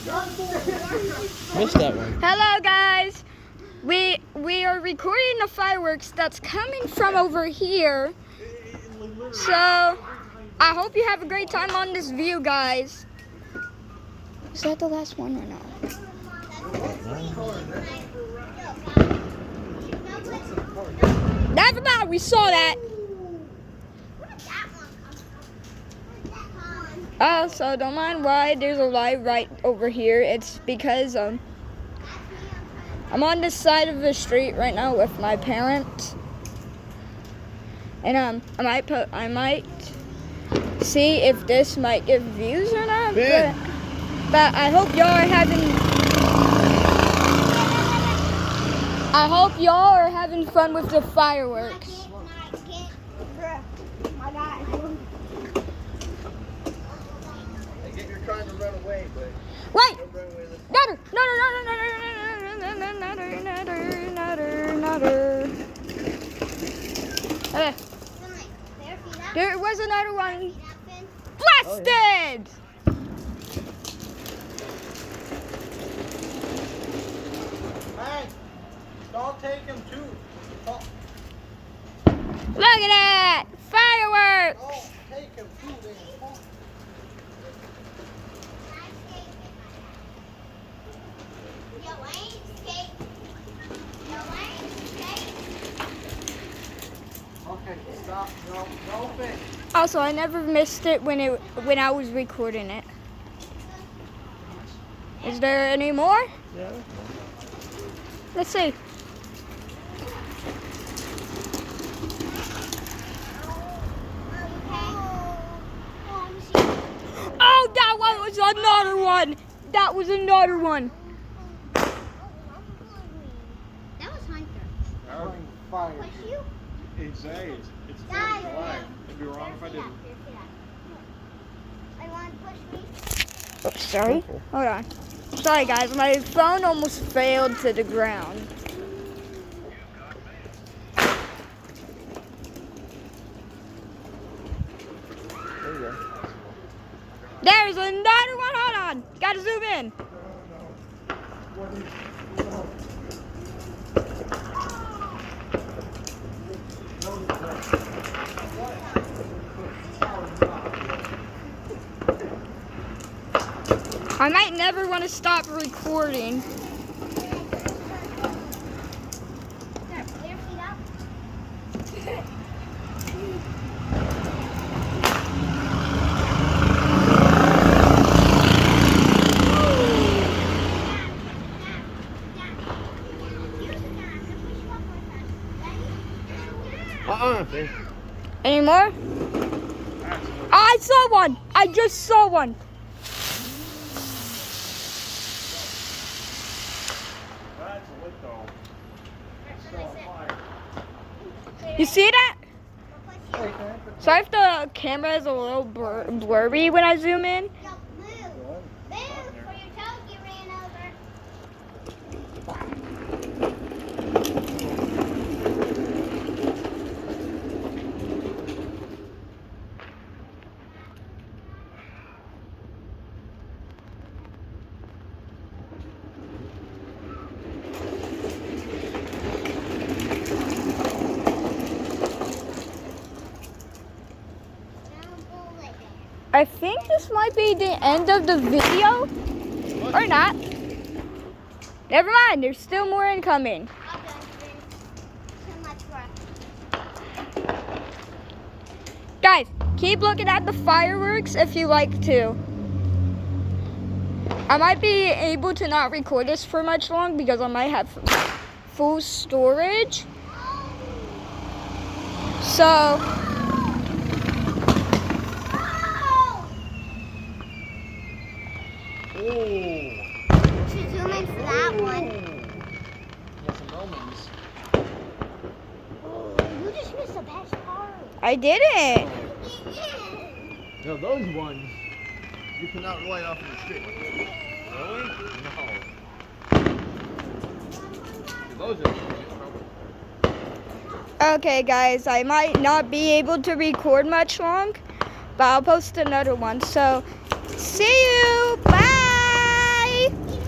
Missed that one. Hello guys. We are recording the fireworks that's coming from over here. So I hope you have a great time on this view, guys. Is that the last one or no? Never mind, we saw that. So don't mind why there's a light right over here. It's because I'm on this side of the street right now with my parents, and I might see if this might get views or not. But I hope y'all are having fun with the fireworks. You're trying to run away, but Wait! don't run away. There was another one. Blasted! Hey, don't take him too. Look at that! Fireworks! Don't take him too. Okay, stop. No fish. Also, I never missed it when I was recording it. Is there any more? Yeah. Let's see. Oh, that one was another one. That was another one. That was Hunter. Fire. Was you? Exactly. It's 4th of July. It'd be wrong if I didn't. I want to push me. Oh, sorry. Hold on. Sorry, guys. My phone almost failed to the ground. There you go. There's another one. Hold on. Gotta zoom in. I might never want to stop recording. There, put your feet up. Fish. Any more? I saw one. I just saw one. That's a lick though. You see that? Sorry if the camera is a little blurry when I zoom in. Yo, move. Move, or your toes get ran over. I think this might be the end of the video. Or not. Never mind, there's still more incoming. Too much work. Guys, keep looking at the fireworks if you like to. I might be able to not record this for much long because I might have full storage. So, Oh. You should zoom in for that one. Got some Romans. Oh, you just missed the best part. I did it. No, those ones you cannot rely off in the street. Really? No. Those are Okay, guys, I might not be able to record much long, but I'll post another one. So, see you. Bye.